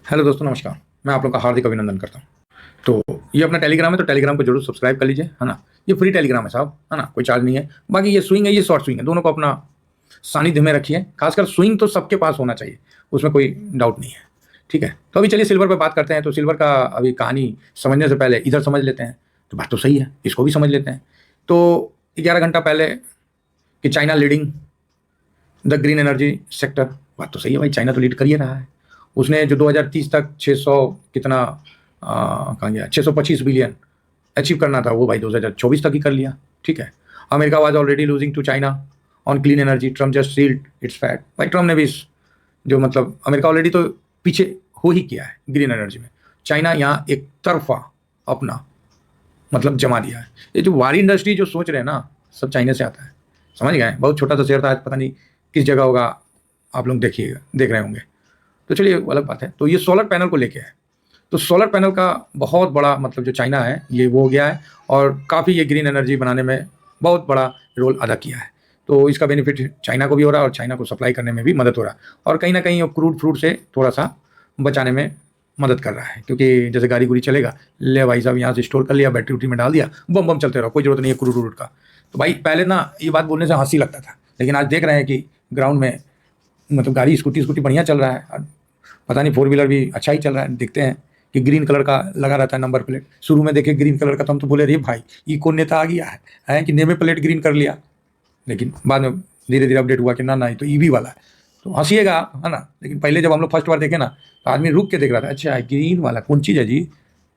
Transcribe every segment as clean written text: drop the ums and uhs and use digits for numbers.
Hello दोस्तों, नमस्कार। मैं आप लोग का हार्दिक अभिनंदन करता हूँ। तो ये अपना टेलीग्राम है, तो टेलीग्राम को जरूर सब्सक्राइब कर लीजिए, है ना। ये फ्री टेलीग्राम है साहब, है ना, कोई चार्ज नहीं है। बाकी ये स्विंग है, ये शॉर्ट स्विंग है, दोनों को अपना सानिध्य में रखिए। खासकर स्विंग तो सबके पास होना चाहिए, उसमें कोई डाउट नहीं है। ठीक है, तो अभी चलिए सिल्वर पे बात करते हैं। तो सिल्वर का अभी कहानी समझने से पहले इधर समझ लेते हैं। तो बात तो सही है, इसको भी समझ लेते हैं। तो 11 घंटा पहले कि China leading the green energy sector, बात तो सही है भाई, चाइना तो लीड कर ही रहा है। उसने जो 2030 तक 600 कितना कहाँ गया, 625 बिलियन अचीव करना था, वो भाई 2024 तक ही कर लिया। ठीक है, America was already losing to China on clean energy, Trump just sealed its fate. भाई ट्रम्प ने भी जो मतलब अमेरिका ऑलरेडी तो पीछे हो ही किया है ग्रीन एनर्जी में। चाइना यहाँ एक तरफा अपना मतलब जमा दिया है। ये जो वारी इंडस्ट्री जो सोच रहे हैं ना, सब चाइना से आता है। समझ गए, बहुत छोटा सा शेयर था, आज पता नहीं किस जगह होगा, आप लोग देखिएगा, देख रहे होंगे। तो चलिए वो अलग बात है। तो ये सोलर पैनल को लेके है। तो सोलर पैनल का बहुत बड़ा मतलब जो चाइना है ये वो हो गया है, और काफ़ी ये ग्रीन एनर्जी बनाने में बहुत बड़ा रोल अदा किया है। तो इसका बेनिफिट चाइना को भी हो रहा है, और चाइना को सप्लाई करने में भी मदद हो रहा है, और कहीं ना कहीं वो क्रूड फ्रूट से थोड़ा सा बचाने में मदद कर रहा है। क्योंकि जैसे गाड़ी गुड़ी चलेगा, ले भाई साहब यहाँ से स्टोर कर लिया, बैटरी उटरी में डाल दिया, बम बम चलते रहो, कोई जरूरत नहीं है क्रूड व्रूड का। तो भाई पहले ना ये बात बोलने से हंसी लगता था, लेकिन आज देख रहे हैं कि ग्राउंड में मतलब गाड़ी स्कूटी स्कूटी बढ़िया चल रहा है। और पता नहीं फोर व्हीलर भी अच्छा ही चल रहा है। देखते हैं कि ग्रीन कलर का लगा रहता है नंबर प्लेट। शुरू में देखे ग्रीन कलर का, तो हम तो बोले रे भाई ये कौन नेता आ गया है कि नेम प्लेट ग्रीन कर लिया। लेकिन बाद में धीरे धीरे अपडेट हुआ कि ना ना ये तो ईवी वाला है। तो हंसीएगा, है ना, लेकिन पहले जब हम लोग फर्स्ट बार देखे ना, तो आदमी रुक के देख रहा था, अच्छा ग्रीन वाला कौन चीज़ है जी।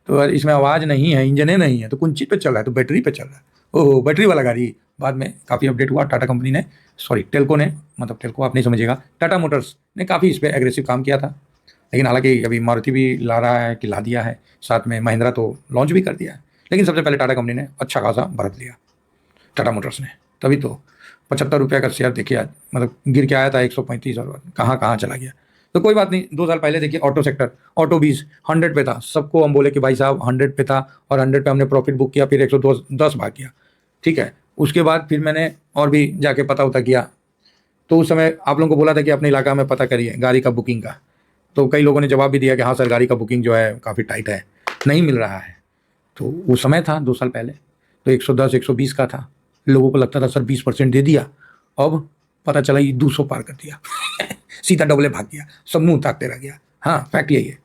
तो इसमें आवाज़ नहीं है, इंजन नहीं है, तो कौन चीज़ पे चल रहा है, तो बैटरी पे चल रहा है। ओहो, बैटरी वाला गाड़ी। बाद में काफ़ी अपडेट हुआ, टाटा कंपनी ने, सॉरी टेल्को ने, मतलब टेल्को आप नहीं समझिएगा, टाटा मोटर्स ने काफ़ी इस पर एग्रेसिव काम किया था। लेकिन हालांकि अभी मारुति भी ला रहा है कि ला दिया है, साथ में महिंद्रा तो लॉन्च भी कर दिया है। लेकिन सबसे पहले टाटा कंपनी ने अच्छा खासा भरत लिया, टाटा मोटर्स ने। तभी तो 75 रुपये का शेयर देखिए आज, मतलब गिर के आया था 135, और कहाँ कहाँ चला गया। तो कोई बात नहीं, 2 साल पहले देखिए ऑटो सेक्टर, ऑटो 20 100 पे था। सबको हम बोले कि भाई साहब 100 पे था, और 100 पे हमने प्रॉफिट बुक किया, फिर 110 भाग गया। ठीक है, उसके बाद फिर मैंने और भी जाके पता उता किया। तो उस समय आप लोगों को बोला था कि अपने इलाका में पता करिए गाड़ी का बुकिंग का। तो कई लोगों ने जवाब भी दिया कि हाँ सर, गाड़ी का बुकिंग जो है काफ़ी टाइट है, नहीं मिल रहा है। तो वो समय था 2 साल पहले, तो 110 120 का था। लोगों को लगता था सर 20% दे दिया, अब पता चला ये 200 पार कर दिया। सीधा डबले भाग गया, सब मुंह ताकते रह गया। हाँ, फैक्ट यही है।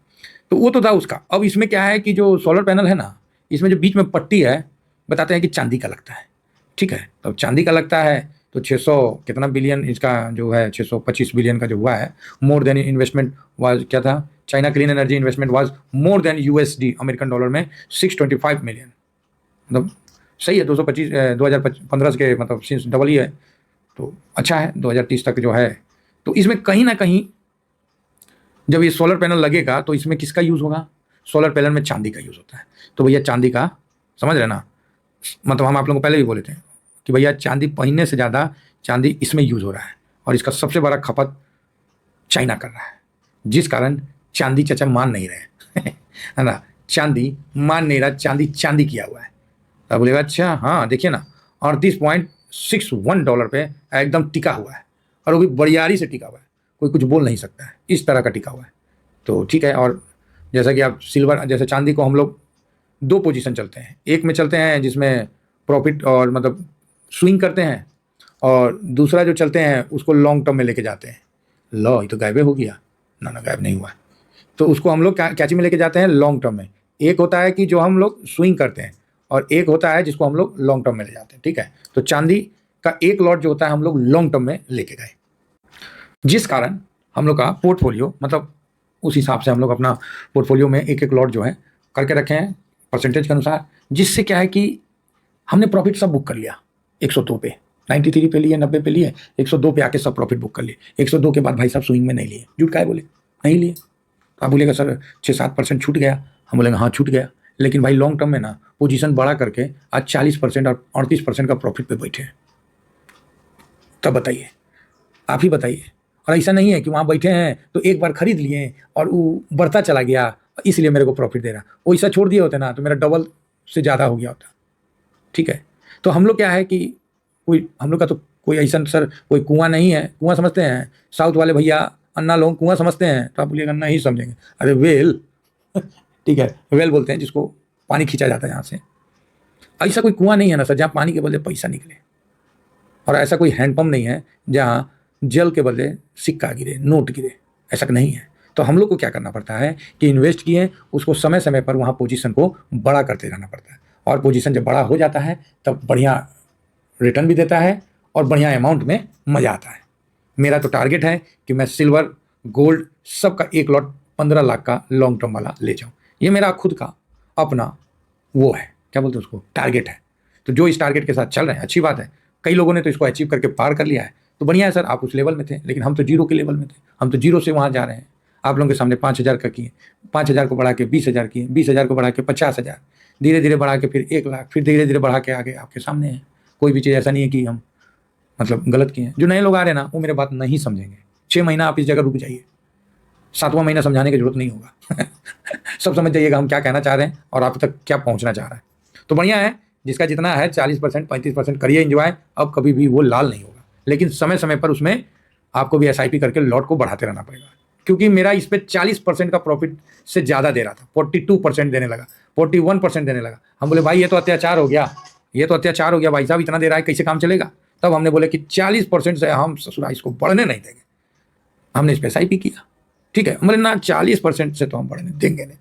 तो वो तो था उसका। अब इसमें क्या है कि जो सोलर पैनल है ना, इसमें जो बीच में पट्टी है, बताते हैं कि चांदी का लगता है। ठीक है, तो चांदी का लगता है। तो 600 कितना बिलियन इसका जो है, 625 बिलियन का जो हुआ है, मोर देन इन्वेस्टमेंट वाज क्या था, China clean energy investment was more than USD, American dollar में 625 मिलियन। मतलब सही है, 225 2015 के मतलब सिंस डबल ही है। तो अच्छा है, 2030 तक जो है। तो इसमें कहीं ना कहीं जब ये सोलर पैनल लगेगा, तो इसमें किसका यूज़ होगा, सोलर पैनल में चांदी का यूज़ होता है। तो भैया चांदी का, समझ रहे ना, मतलब हम आप लोगों को पहले भी बोले थे कि भैया चांदी पहनने से ज़्यादा चांदी इसमें यूज़ हो रहा है, और इसका सबसे बड़ा खपत चाइना कर रहा है, जिस कारण चांदी चाचा मान नहीं रहे। है ना, चांदी मान नहीं रहा, चांदी चांदी किया हुआ है। तब बोलेगा अच्छा हाँ देखिए ना, 38.61 डॉलर पे एकदम टिका हुआ है, और वो भी बड़ियारी से टिका हुआ है, कोई कुछ बोल नहीं सकता है, इस तरह का टिका हुआ है। तो ठीक है। और जैसा कि आप सिल्वर, जैसे चांदी को हम लोग 2 पोजीशन चलते हैं, एक में चलते हैं जिसमें प्रॉफिट और मतलब स्विंग करते हैं, और दूसरा जो चलते हैं उसको लॉन्ग टर्म में लेके जाते हैं। लो ये तो गायबे हो गया, ना ना गायब नहीं हुआ। तो उसको हम लोग कैची में लेके जाते हैं लॉन्ग टर्म में। एक होता है कि जो हम लोग स्विंग करते हैं, और एक होता है जिसको हम लोग लॉन्ग टर्म में ले जाते हैं। ठीक है, तो चांदी का एक लॉट जो होता है हम लोग लॉन्ग टर्म में लेके गए, जिस कारण हम लोग का पोर्टफोलियो मतलब उस हिसाब से हम लोग अपना पोर्टफोलियो में एक एक लॉट जो है करके रखे हैं परसेंटेज के अनुसार, जिससे क्या है कि हमने प्रॉफिट सब बुक कर लिया 102 पे, 93 पे लिए, 90 पे लिए, 102 पे आके सब प्रॉफिट बुक कर लिए। 102 के बाद भाई साहब स्विंग में नहीं लिए, झूठ काहे बोले, नहीं लिए। तो आप बोलेगा सर 6-7% छूट गया, हम बोलेंगे हाँ छूट गया, लेकिन भाई लॉन्ग टर्म में ना पोजीशन बढ़ा करके आज 40% और 38% का प्रॉफिट पे बैठे हैं। तब बताइए, आप ही बताइए। और ऐसा नहीं है कि वहाँ बैठे हैं तो एक बार खरीद लिए और वो बढ़ता चला गया इसलिए मेरे को प्रॉफिट दे रहा, वो ऐसा छोड़ दिए होते ना तो मेरा डबल से ज़्यादा हो गया होता। ठीक है, तो हम लोग क्या है कि कोई हम लोग का तो कोई ऐसा सर कोई कुआं नहीं है, कुआं समझते हैं साउथ वाले भैया अन्ना लोग कुआं समझते हैं, तो आप बोलिएगा नहीं समझेंगे। अरे वेल ठीक है, वेल बोलते हैं जिसको पानी खींचा जाता है यहाँ से। ऐसा कोई कुआं नहीं है ना सर जहाँ पानी के बदले पैसा निकले, और ऐसा कोई हैंडपंप नहीं है जहाँ जल के बदले सिक्का गिरे, नोट गिरे, ऐसा नहीं है। तो हम लोग को क्या करना पड़ता है कि इन्वेस्ट किए उसको समय समय पर वहाँ पोजीशन को बड़ा करते रहना पड़ता है, और पोजीशन जब बड़ा हो जाता है तब बढ़िया रिटर्न भी देता है और बढ़िया अमाउंट में मज़ा आता है। मेरा तो टारगेट है कि मैं सिल्वर गोल्ड सबका एक लॉट 15 लाख का लॉन्ग टर्म वाला ले जाऊँ। ये मेरा खुद का अपना वो है, क्या बोलते हैं उसको, टारगेट है। तो जो इस टारगेट के साथ चल रहे हैं अच्छी बात है, कई लोगों ने तो इसको अचीव करके पार कर लिया है, तो बढ़िया है सर। आप उस लेवल में थे, लेकिन हम तो जीरो के लेवल में थे, हम तो जीरो से वहाँ जा रहे हैं। आप लोगों के सामने 5,000 का किए, 5,000 को बढ़ा के 20,000 किए, 20,000 को बढ़ा के 50,000, धीरे धीरे बढ़ा के फिर 1 लाख, फिर धीरे धीरे बढ़ा के आगे आपके सामने है। कोई भी चीज़ ऐसा नहीं है कि हम मतलब गलत किए हैं। जो नए लोग आ रहे हैं ना वो मेरे बात नहीं समझेंगे। 6 महीना आप इस जगह रुक जाइए, 7वां महीना समझाने की जरूरत नहीं होगा सब समझ जाइएगा हम क्या कहना चाह रहे हैं और आप तक क्या पहुंचना चाह रहा है। तो बढ़िया है, जिसका जितना है 40% 35% करिए एंजॉय। अब कभी भी वो लाल नहीं होगा, लेकिन समय समय पर उसमें आपको भी SIP करके लॉट को बढ़ाते रहना पड़ेगा। क्योंकि मेरा इस पर 40% का प्रॉफिट से ज़्यादा दे रहा था, 42% देने लगा, 41% देने लगा। हम बोले भाई ये तो अत्याचार हो गया, ये तो अत्याचार हो गया भाई साहब, इतना दे रहा है कैसे काम चलेगा। तब हमने बोले कि 40% से हम ससुरा इसको बढ़ने नहीं देंगे। हमने इस पर SIP किया, ठीक है। बोले ना 40% से तो हम बढ़ने देंगे नहीं।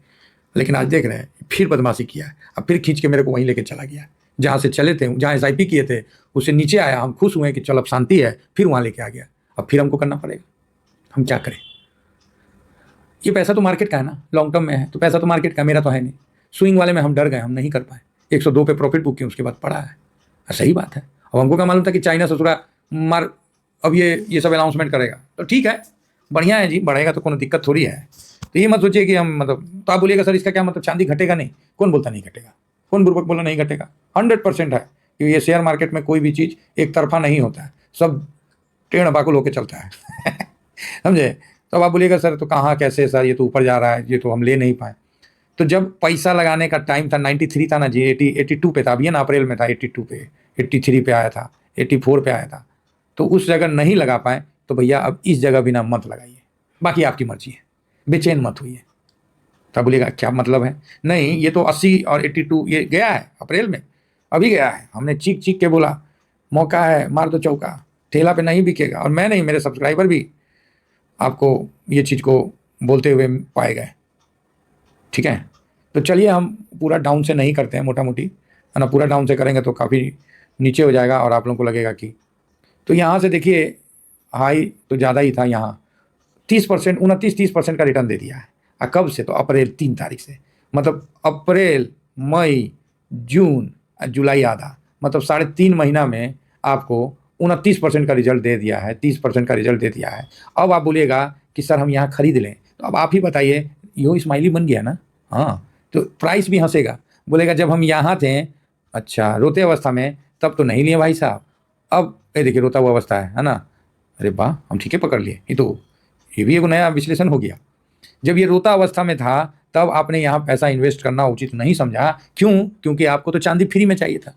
लेकिन आज देख रहे हैं फिर बदमाशी किया है, अब फिर खींच के मेरे को वहीं लेके चला गया। जहाँ से चले थे, जहाँ SIP किए थे उससे नीचे आया। हम खुश हुए कि चल अब शांति है, फिर वहाँ लेके आ गया। अब फिर हमको करना पड़ेगा, हम क्या करें। ये पैसा तो मार्केट का है ना, लॉन्ग टर्म में है तो पैसा तो मार्केट का, मेरा तो है नहीं। स्विंग वाले में हम डर गए, हम नहीं कर पाए। 102 पे प्रॉफिट बुक किए, उसके बाद पड़ा है। सही बात है। अब हमको क्या मालूम था कि चाइना ससुरा मार अब ये सब अनाउंसमेंट करेगा, तो ठीक है बढ़िया है जी, बढ़ेगा तो कोई दिक्कत थोड़ी है। तो ये मत सोचिए कि हम मतलब, तो आप बोलिएगा सर इसका क्या मतलब चांदी घटेगा नहीं। कौन बोलता नहीं घटेगा, कौन बुर्बक बोला नहीं घटेगा। 100% है कि ये शेयर मार्केट में कोई भी चीज़ एक तरफा नहीं होता है, सब टेढ़ बाकुल होकर चलता है समझे। तो अब आप बोलिएगा सर तो कहाँ कैसे सर, ये तो ऊपर जा रहा है, ये तो हम ले नहीं पाए। तो जब पैसा लगाने का टाइम था 93 था ना जी, 82 पे था। अब ये ना अप्रैल में था 82 पे, 83 पे आया था, 84 पे आया था। तो उस जगह नहीं लगा पाए तो भैया अब इस जगह भी ना मत लगाइए, बाकी आपकी मर्जी है, बेचैन मत होइए। तब बोलिएगा क्या मतलब है, नहीं ये तो 80 और 82 ये गया है अप्रैल में, अभी गया है। हमने चीख चीख के बोला मौका है मार दो चौका, ठेला पे नहीं बिकेगा। और मैं नहीं, मेरे सब्सक्राइबर भी आपको ये चीज़ को बोलते हुए पाए गए, ठीक है। तो चलिए हम पूरा डाउन से नहीं करते हैं, मोटा मोटी है ना। पूरा डाउन से करेंगे तो काफ़ी नीचे हो जाएगा और आप लोगों को लगेगा कि, तो यहाँ से देखिए हाई तो ज़्यादा ही था, यहाँ 30%, 29-30% का रिटर्न दे दिया है। और कब से, तो अप्रैल 3 तारीख से, मतलब अप्रैल मई जून जुलाई आधा, मतलब 3.5 महीना में आपको 29% का रिजल्ट दे दिया है, 30% का रिजल्ट दे दिया है। अब आप बोलिएगा कि सर हम यहाँ खरीद लें, तो अब आप ही बताइए, यो स्माइली बन गया ना। हाँ, तो प्राइस भी हंसेगा, बोलेगा जब हम यहाँ थे अच्छा रोते अवस्था में तब तो नहीं लिए भाई साहब, अब ये देखिए रोता हुआ अवस्था है ना। अरे वाह, हम ठीक है पकड़ लिए। ये भी एक नया विश्लेषण हो गया। जब ये रोता अवस्था में था तब आपने यहाँ पैसा इन्वेस्ट करना उचित नहीं समझा। क्यों? क्योंकि आपको तो चांदी फ्री में चाहिए था,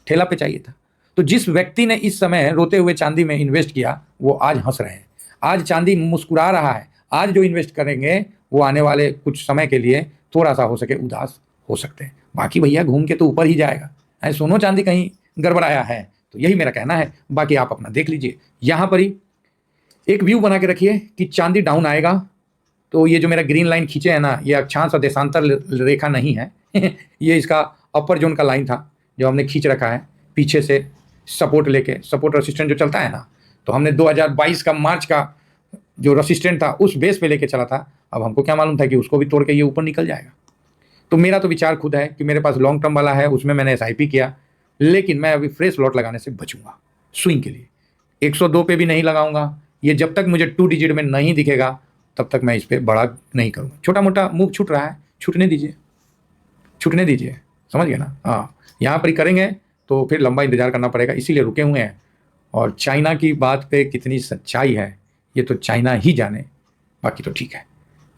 ठेला पे चाहिए था। तो जिस व्यक्ति ने इस समय रोते हुए चांदी में इन्वेस्ट किया वो आज हंस रहे हैं, आज चांदी मुस्कुरा रहा है। आज जो इन्वेस्ट करेंगे वो आने वाले कुछ समय के लिए थोड़ा सा हो सके उदास हो सकते हैं, बाकी भैया घूम के तो ऊपर ही जाएगा। सोनो चांदी कहीं गड़बड़ाया है, तो यही मेरा कहना है। बाकी आप अपना देख लीजिए। यहाँ पर ही एक व्यू बना के रखिए कि चांदी डाउन आएगा तो ये जो मेरा ग्रीन लाइन खींचे है ना, ये अक्षांश और देशांतर रेखा नहीं है ये इसका अपर जोन का लाइन था जो हमने खींच रखा है पीछे से, सपोर्ट लेके, सपोर्ट रेसिस्टेंट जो चलता है ना, तो हमने 2022 का मार्च का जो रेसिस्टेंट था उस बेस पे लेके चला था। अब हमको क्या मालूम था कि उसको भी तोड़ के ये ऊपर निकल जाएगा। तो मेरा तो विचार खुद है कि मेरे पास लॉन्ग टर्म वाला है, उसमें मैंने SIP किया, लेकिन मैं अभी फ्रेश लॉट लगाने से बचूंगा स्विंग के लिए। 102 पे भी नहीं लगाऊंगा। ये जब तक मुझे 2 डिजिट में नहीं दिखेगा तब तक मैं इस पर बड़ा नहीं करूँगा। छोटा मोटा मूव छूट रहा है, छूटने दीजिए, छूटने दीजिए, समझ गए ना। हाँ, यहाँ पर ही करेंगे तो फिर लंबा इंतजार करना पड़ेगा, इसीलिए रुके हुए हैं। और चाइना की बात पे कितनी सच्चाई है ये तो चाइना ही जाने, बाकी तो ठीक है।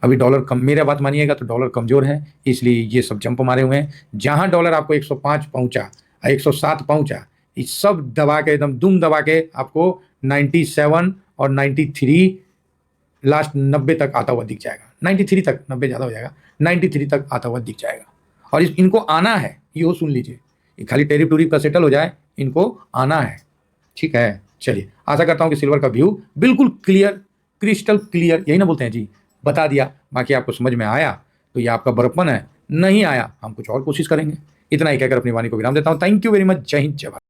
अभी डॉलर कम, मेरा बात मानिएगा तो डॉलर कमज़ोर है, इसलिए ये सब जंप मारे हुए हैं। जहाँ डॉलर आपको 105 पहुँचा, 107 पहुँचा, इस सब दबा के एकदम दुम दबा के आपको 97 और 93 लास्ट 90 तक आता हुआ दिख जाएगा, 93 तक, 90 ज़्यादा हो जाएगा, 93 तक आता हुआ दिख जाएगा। और इनको आना है, ये सुन लीजिए, ये खाली टेरिफ टूरिफ का सेटल हो जाए, इनको आना है, ठीक है। चलिए, आशा करता हूँ कि सिल्वर का व्यू बिल्कुल क्लियर, क्रिस्टल क्लियर, यही ना बोलते हैं जी, बता दिया। बाकी आपको समझ में आया तो ये आपका बड़प्पन है, नहीं आया हम कुछ और कोशिश करेंगे। इतना ही कहकर अपनी वाणी को विराम देता हूँ। Thank you very much. जय हिंद, जय भारत।